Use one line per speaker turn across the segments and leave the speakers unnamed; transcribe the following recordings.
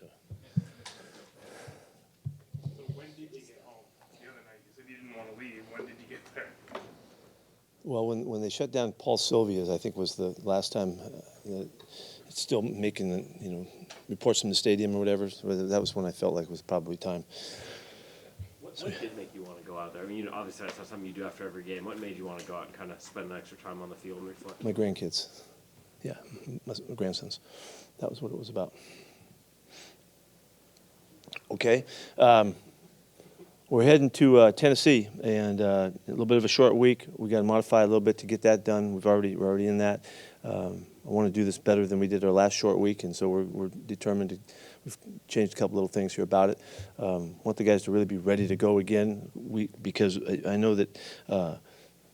So.
So when did you get home the other night? You said you didn't want to leave. When did you get there?
Well, when they shut down Paul Sylvia's, I think was the last time. It's still making reports from the stadium or whatever. That was when I felt like it was probably time.
What did make you want to go out there? I mean, obviously that's not something you do after every game. What made you want to go out and kind of spend an extra time on the field and reflect?
My grandkids, yeah, my grandsons. That was what it was about. Okay. We're heading to Tennessee, and a little bit of a short week. We got to modify a little bit to get that done. We're already in that. I want to do this better than we did our last short week, and so we're determined to. We've changed a couple little things here about it. Want the guys to really be ready to go again. Because I know that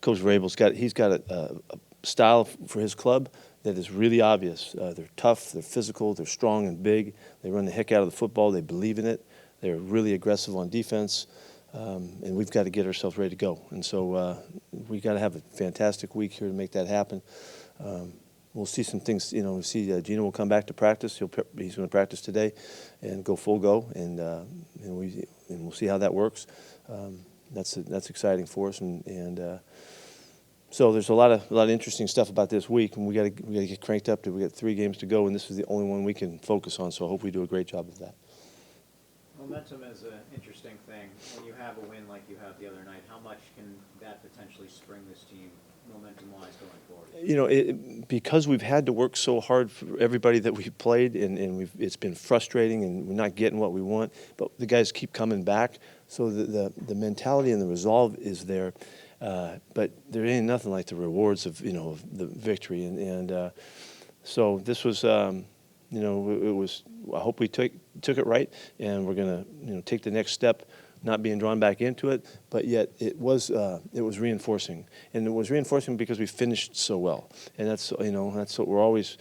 Coach Vrabel's got a style for his club that is really obvious. They're tough, they're physical, they're strong and big. They run the heck out of the football. They believe in it. They're really aggressive on defense, and we've got to get ourselves ready to go. And so we got to have a fantastic week here to make that happen. We'll see some things. We see Gino will come back to practice. He's going to practice today, and go full go, and we'll see how that works. That's exciting for us, and so there's a lot of interesting stuff about this week, and we got to get cranked up. We got 3 games to go, and this is the only one we can focus on. So I hope we do a great job of that.
Momentum is an interesting thing. When you have a win like you have the other night, how much can that potentially spring this team momentum-wise going forward?
Because we've had to work so hard for everybody that we've played, and it's been frustrating, and we're not getting what we want. But the guys keep coming back, so the mentality and the resolve is there. But there ain't nothing like the rewards of the victory, and so this was. It was. I hope we took it right, and we're gonna take the next step, not being drawn back into it. But yet it was reinforcing, and it was reinforcing because we finished so well, and that's what we're always.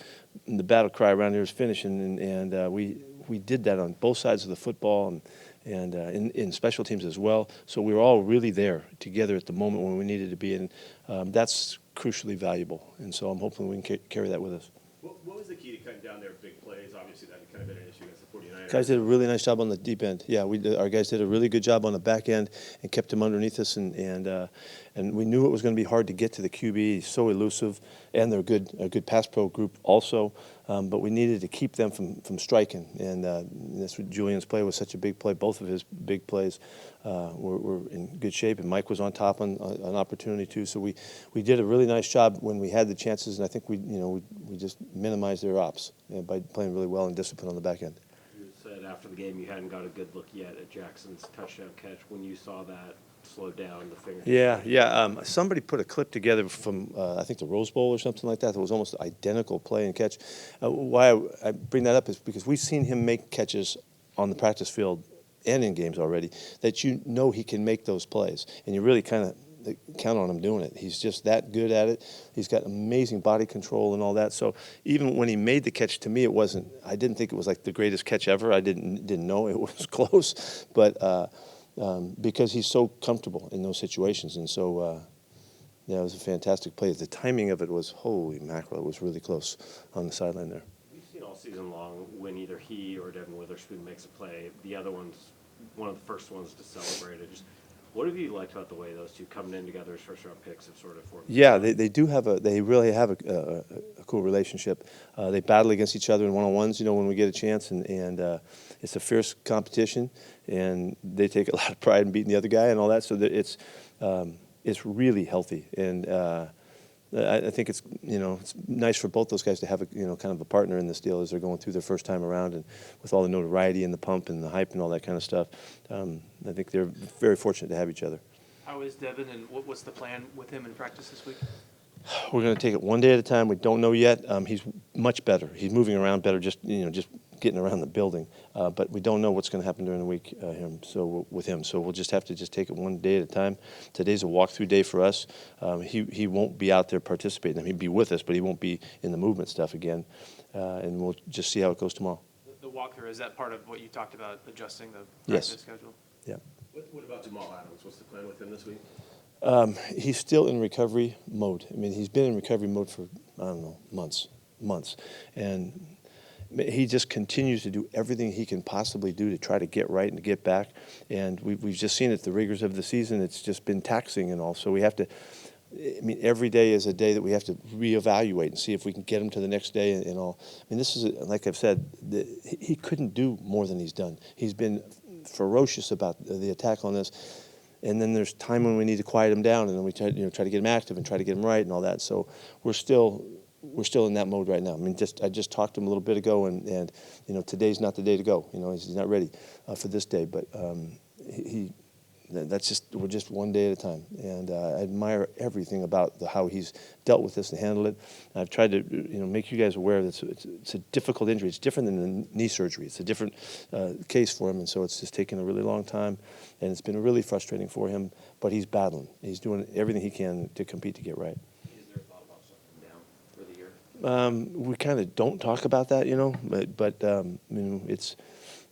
The battle cry around here is finishing, and we did that on both sides of the football, and in special teams as well. So we were all really there together at the moment when we needed to be, and that's crucially valuable. And so I'm hoping we can carry that with us.
What was the key to cutting down their big plays? Obviously, that had kind of been an issue against the 49ers.
Guys did a really nice job on the deep end. Yeah, our guys did a really good job on the back end and kept him underneath us. And we knew it was going to be hard to get to the QB. He's so elusive, and they're a good pass pro group also. But we needed to keep them from striking. And that's what Julian's play was such a big play. Both of his big plays were in good shape, and Mike was on top on an opportunity too. So we did a really nice job when we had the chances, and I think we just minimized their ops by playing really well and discipline on the back end.
You said after the game you hadn't got a good look yet at Jackson's touchdown catch. When you saw that slow down the finger.
Yeah. Somebody put a clip together from I think the Rose Bowl or something like that. That was almost identical play and catch. Why I bring that up is because we've seen him make catches on the practice field and in games already that he can make those plays, and you really kind of count on him doing it. He's just that good at it. He's got amazing body control and all that. So even when he made the catch, to me, I didn't think it was like the greatest catch ever. I didn't know it was close, but because he's so comfortable in those situations, and so it was a fantastic play. The timing of it was holy mackerel. It was really close on the sideline there.
We've seen all season long when either he or Devin Witherspoon makes a play, the other one's one of the first ones to celebrate it. Just what have you liked about the way those two coming in together as first-round picks have sort of formed?
Yeah, they really have a cool relationship. They battle against each other in one-on-ones, when we get a chance, and it's a fierce competition, and they take a lot of pride in beating the other guy and all that. So that it's really healthy, and I think it's nice for both those guys to have kind of a partner in this deal as they're going through their first time around, and with all the notoriety and the pump and the hype and all that kind of stuff. I think they're very fortunate to have each other.
How is Devin, and what's the plan with him in practice this week?
We're going to take it one day at a time. We don't know yet. He's much better. He's moving around better, just getting around the building. But we don't know what's going to happen during the week with him. So we'll just have to take it one day at a time. Today's a walkthrough day for us. He won't be out there participating. He'll be with us, but he won't be in the movement stuff again. And we'll just see how it goes tomorrow.
The walkthrough, is that part of what you talked about, adjusting the practice schedule?
Yeah.
What about Jamal Adams? What's the plan with him this week?
He's still in recovery mode. I mean, he's been in recovery mode for, I don't know, months. And he just continues to do everything he can possibly do to try to get right and to get back. And we've just seen it, the rigors of the season. It's just been taxing and all. So we have to, I mean, every day is a day that we have to reevaluate and see if we can get him to the next day and all. I mean, this is, like I've said, he couldn't do more than he's done. He's been ferocious about the attack on this. And then there's time when we need to quiet him down, and then we try to get him active and try to get him right and all that. So we're still in that mode right now. I mean, I just talked to him a little bit ago, and today's not the day to go. He's not ready for this day, but we're just one day at a time. And I admire everything about how he's dealt with this and handled it. And I've tried to make you guys aware that it's a difficult injury. It's different than the knee surgery. It's a different case for him, and so it's just taken a really long time, and it's been really frustrating for him. But he's battling. He's doing everything he can to compete to get right.
Is there a thought about shutting him down for the year?
We kind of don't talk about that, but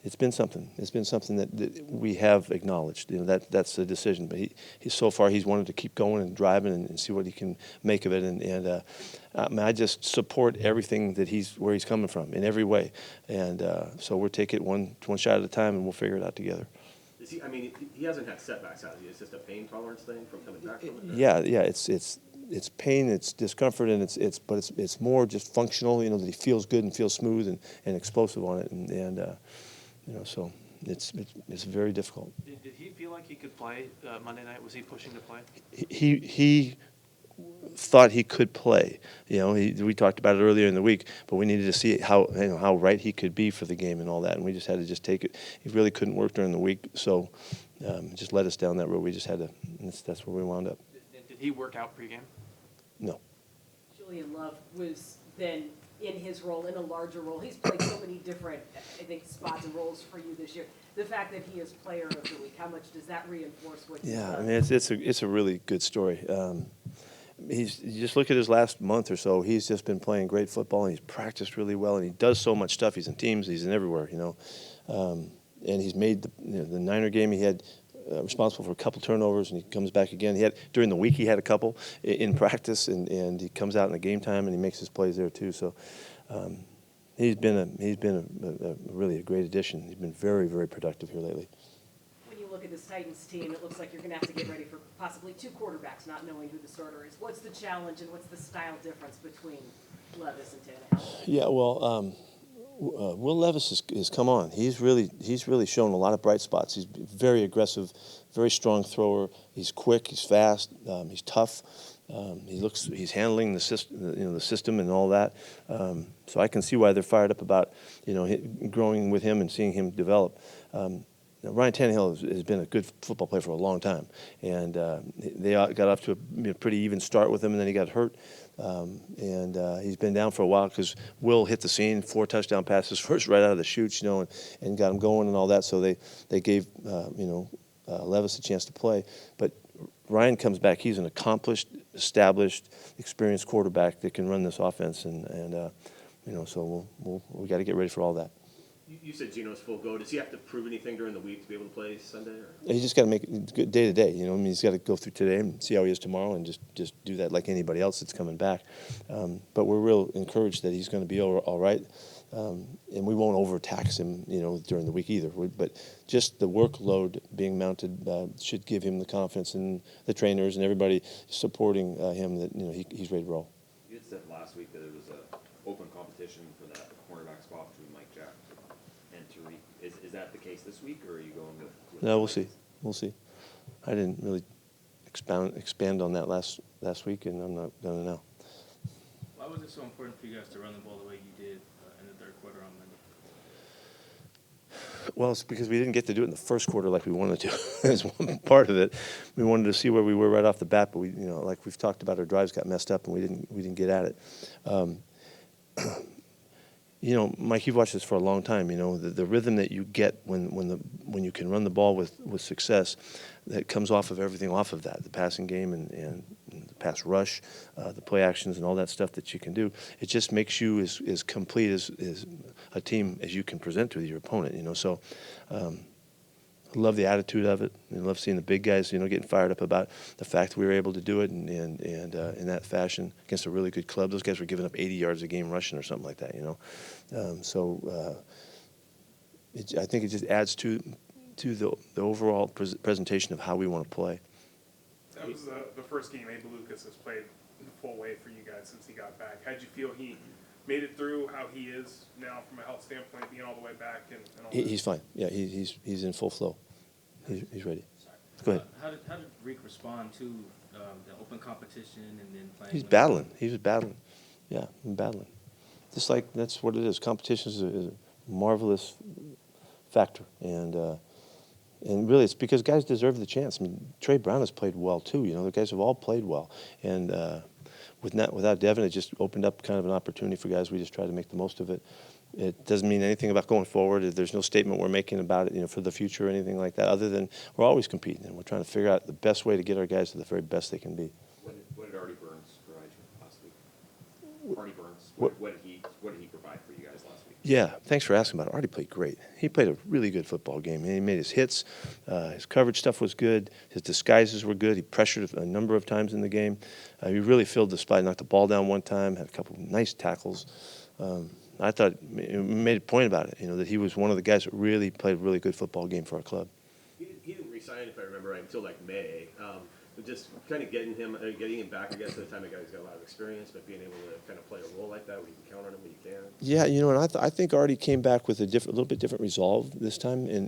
it's been something. It's been something that we have acknowledged. That's the decision. But he so far he's wanted to keep going and driving and see what he can make of it. I just support everything that where he's coming from in every way. And so we'll take it one shot at a time, and we'll figure it out together.
He hasn't had setbacks, has he? It's just a pain tolerance thing from coming back from it?
Yeah. It's pain, it's discomfort, and it's more just functional. That he feels good and feels smooth and explosive on it, so it's very difficult.
Did he feel like he could play Monday night? Was he pushing to play?
He thought he could play. We talked about it earlier in the week, but we needed to see how right he could be for the game and all that, and we just had to just take it. He really couldn't work during the week, so it just led us down that road. We just had to. That's where we wound up.
Did he work out pregame?
No.
Julian Love was then in his role, in a larger role. He's played so many different, I think, spots and roles for you this year. The fact that he is player of the week, how much does that reinforce what you've done?
I mean, it's a really good story. You just look at his last month or so. He's just been playing great football, and he's practiced really well, and he does so much stuff. He's in teams, he's in everywhere, and he's made the Niner game. He had responsible for a couple turnovers, and he comes back again. During the week he had a couple in practice, and he comes out in the game time and he makes his plays there too. So he's been a really a great addition. He's been very, very productive here lately.
When you look at this Titans team, it looks like you're going to have to get ready for possibly two quarterbacks, not knowing who the starter is. What's the challenge and what's the style difference between Levis and Tannehill?
Yeah, well, Will Levis has come on. He's really shown a lot of bright spots. He's very aggressive, very strong thrower. He's quick. He's fast. He's tough. He's handling the system and all that. So I can see why they're fired up about growing with him and seeing him develop. Ryan Tannehill has been a good football player for a long time, and they got off to a pretty even start with him, and then he got hurt. He's been down for a while because Will hit the scene, 4 touchdown passes first right out of the chutes, and got him going and all that. So they gave Levis a chance to play. But Ryan comes back. He's an accomplished, established, experienced quarterback that can run this offense, so we got to get ready for all that.
You said Geno's full go. Does he have to prove anything during the week to be able to play Sunday? Or?
He's just got to make it good day to day. He's got to go through today and see how he is tomorrow, and just do that like anybody else that's coming back. But we're real encouraged that he's going to be all right, and we won't overtax him, during the week either. But just the workload being mounted should give him the confidence, and the trainers and everybody supporting him that he's ready to roll.
You had said last week that it was an open competition for that cornerback spot between Mike Jack and Tariq. Is that the case this week, or are you going with
No, we'll see. We'll see. I didn't really expand on that last week, and I'm not going to now.
Why was it so important for you guys to run the ball the way you did in the third quarter on Monday?
Well, it's because we didn't get to do it in the first quarter like we wanted to. That's one part of it. We wanted to see where we were right off the bat, but we, like we've talked about, our drives got messed up, and we didn't get at it. Mike, you've watched this for a long time. The rhythm that you get when you can run the ball with success, that comes off of everything off of that, the passing game and the pass rush, the play actions and all that stuff that you can do. It just makes you as complete as a team as you can present to your opponent. So I love the attitude of it. I love seeing the big guys, getting fired up about the fact that we were able to do it and in that fashion against a really good club. Those guys were giving up 80 yards a game rushing or something like that, I think it just adds to the overall presentation of how we want to play.
That was the first game Abe Lucas has played the full way for you guys since he got back. How'd you feel he made it through, how he is now from a health standpoint, being all the way back and all that?
He's fine. Yeah, he's in full flow. He's ready. Go ahead.
How did Reek respond to the open competition and then playing?
He's battling. He was battling. Yeah, battling. Just like that's what it is. Competition is a marvelous factor, and really it's because guys deserve the chance. I mean, Trey Brown has played well too. The guys have all played well, and without Devin, it just opened up kind of an opportunity for guys. We just try to make the most of it. It doesn't mean anything about going forward. There's no statement we're making about it, for the future or anything like that, other than we're always competing, and we're trying to figure out the best way to get our guys to the very best they can be.
What did Artie Burns provide you last week? Artie Burns,
What-
what did he provide for you guys last week?
Yeah, thanks for asking about it. Artie played great. He played a really good football game. He made his hits. His coverage stuff was good. His disguises were good. He pressured a number of times in the game. He really filled the spot. Knocked the ball down one time. Had a couple of nice tackles. I thought we made a point about it. That he was one of the guys that really played a really good football game for our club.
He didn't resign, if I remember right, until like May. But just kind of getting him back, I guess, at the time, he's got a lot of experience, but being able to kind of play a role like that, where you can count on him when you can.
Yeah, and I think Artie came back with a little bit different resolve this time, and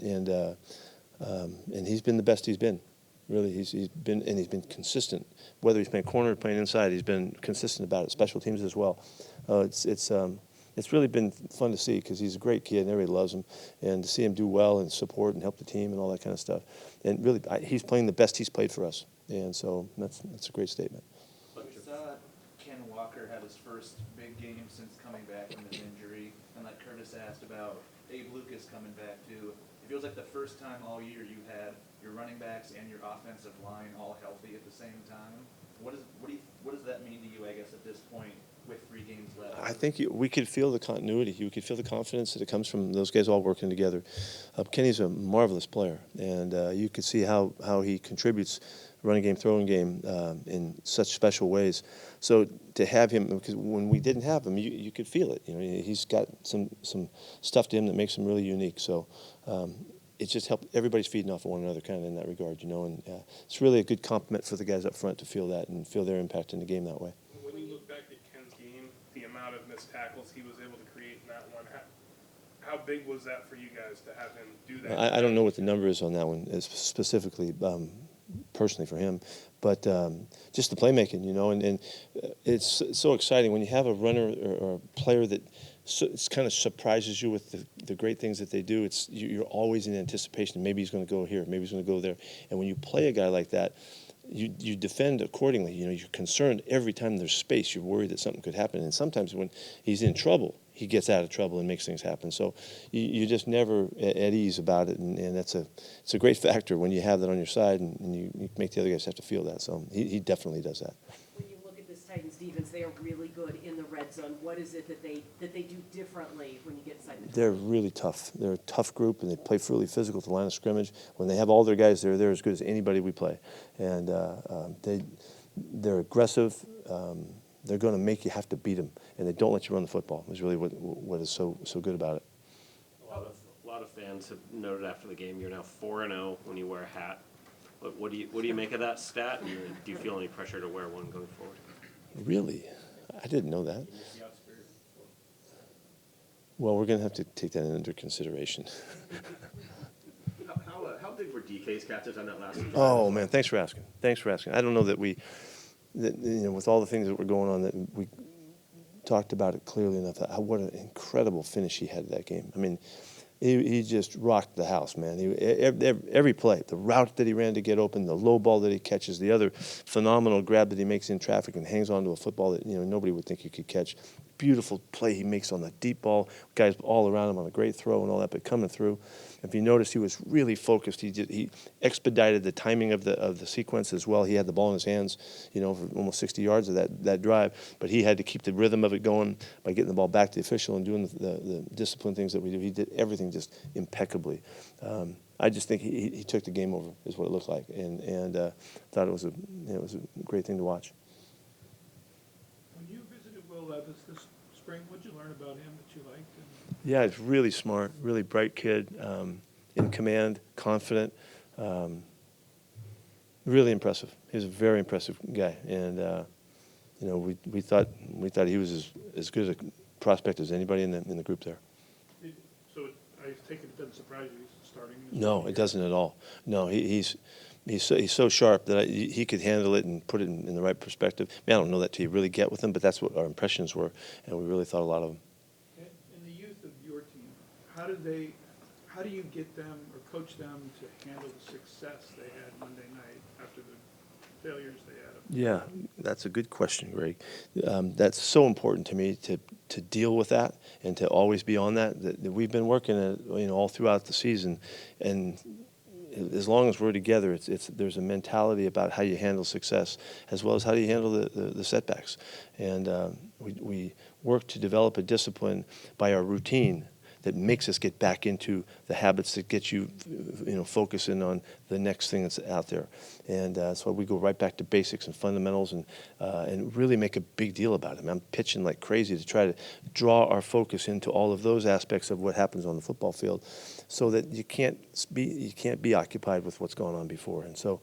he's been the best he's been. Really, he's been consistent. Whether he's playing corner or playing inside, he's been consistent about it. Special teams as well. It's really been fun to see because he's a great kid and everybody loves him, and to see him do well and support and help the team and all that kind of stuff. And really, he's playing the best he's played for us, and so that's a great statement.
We saw Ken Walker had his first big game since coming back from his injury, and like Curtis asked about Abe Lucas coming back too. It feels like the first time all year you had your running backs and your offensive line all healthy at the same time. What does that mean to you, I guess, at this point with 3 games left?
I think we could feel the continuity. You could feel the confidence that it comes from those guys all working together. Kenny's a marvelous player, and you could see how he contributes running game, throwing game in such special ways. So to have him, because when we didn't have him, you could feel it. He's got some stuff to him that makes him really unique. So it's just helped. Everybody's feeding off of one another, kind of in that regard, and it's really a good compliment for the guys up front to feel that and feel their impact in the game that way.
When you look back at Ken's game, the amount of missed tackles he was able to create in that one, how big was that for you guys to have him do that?
I don't know what the number is on that one specifically, personally for him, but just the playmaking, and it's so exciting when you have a runner or a player that it kind of surprises you with the great things that they do. You're always in anticipation. Maybe he's going to go here. Maybe he's going to go there. And when you play a guy like that, you defend accordingly. You're concerned every time there's space. You're worried that something could happen. And sometimes when he's in trouble, he gets out of trouble and makes things happen. So you're just never at ease about it. And it's a great factor when you have that on your side and you make the other guys have to feel that. So he definitely does that.
When you look at this Titans defense, they are really good in the red zone. What is it that they do differently when you get inside the
They're really tough. They're a tough group, and they play really physical at the line of scrimmage. When they have all their guys there, they're as good as anybody we play. And they're aggressive. They're going to make you have to beat them, and they don't let you run the football. Is really what is so good about it.
A lot of fans have noted after the game you're now 4-0 when you wear a hat. What do you make of that stat? And do you feel any pressure to wear one going forward?
Really? I didn't know that. Well, we're going to have to take that into consideration.
How big were DK's catches on that last drive?
Oh, man, thanks for asking. I don't know that with all the things that were going on, that we talked about it clearly enough. What an incredible finish he had to that game. I mean, he just rocked the house, man. Every play, the route that he ran to get open, the low ball that he catches, the other phenomenal grab that he makes in traffic and hangs onto a football that nobody would think he could catch. beautiful play he makes on the deep ball. Guys all around him on a great throw and all that, but coming through. If you notice, he was really focused. He expedited the timing of the sequence as well. He had the ball in his hands, you know, for almost 60 yards of that drive, but he had to keep the rhythm of it going by getting the ball back to the official and doing the discipline things that we do. He did everything just impeccably. I just think he took the game over, is what it looked like, and thought it was a great thing to watch.
When you visited Will Levis this spring, what'd you learn about him that you liked?
Yeah, he's really smart, really bright kid, in command, confident, really impressive. He's a very impressive guy, and you know, we thought he was as good a prospect as anybody in the group there.
So I take it doesn't surprise you he's starting?
No, it doesn't at all. No, he's so sharp that he could handle it and put it in the right perspective. I mean, I don't know that till you really get with him, but that's what our impressions were, and we really thought a lot of him.
In the youth of your team, how do you get them or coach them to handle the success they had Monday night after the failures they had?
Yeah, that's a good question, Greg. That's so important to me to deal with that and to always be on that. That we've been working at, you know, all throughout the season, and as long as we're together, there's a mentality about how you handle success as well as how you handle the setbacks, and we work to develop a discipline by our routine that makes us get back into the habits that get you, you know, focusing on the next thing that's out there. And that's why we go right back to basics and fundamentals and really make a big deal about it. I mean, I'm pitching like crazy to try to draw our focus into all of those aspects of what happens on the football field so that you can't be occupied with what's going on before. And so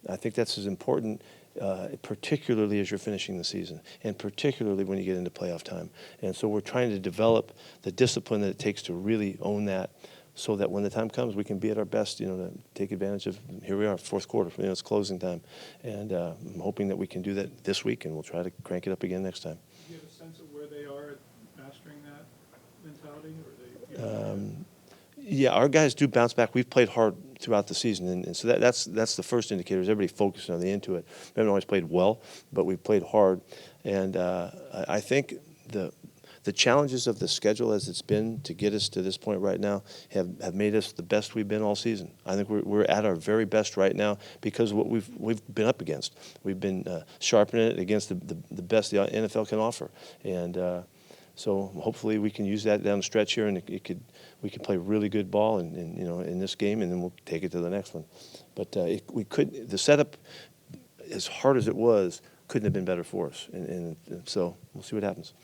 I think that's as important, particularly as you're finishing the season, and particularly when you get into playoff time. And so we're trying to develop the discipline that it takes to really own that, so that when the time comes, we can be at our best, you know, to take advantage of, here we are, fourth quarter, you know, it's closing time. And I'm hoping that we can do that this week, and we'll try to crank it up again next time.
Do you have a sense of where they are at mastering that mentality? Or they,
Yeah, our guys do bounce back. We've played hard throughout the season, and so that's the first indicator is everybody focusing on the into it. We haven't always played well, but we've played hard, and I think the challenges of the schedule as it's been to get us to this point right now have made us the best we've been all season. I think we're at our very best right now because of what we've been up against. We've been sharpening it against the best the NFL can offer, and so hopefully we can use that down the stretch here, and we could play really good ball in you know, in this game, and then we'll take it to the next one. But the setup, as hard as it was, couldn't have been better for us, and so we'll see what happens.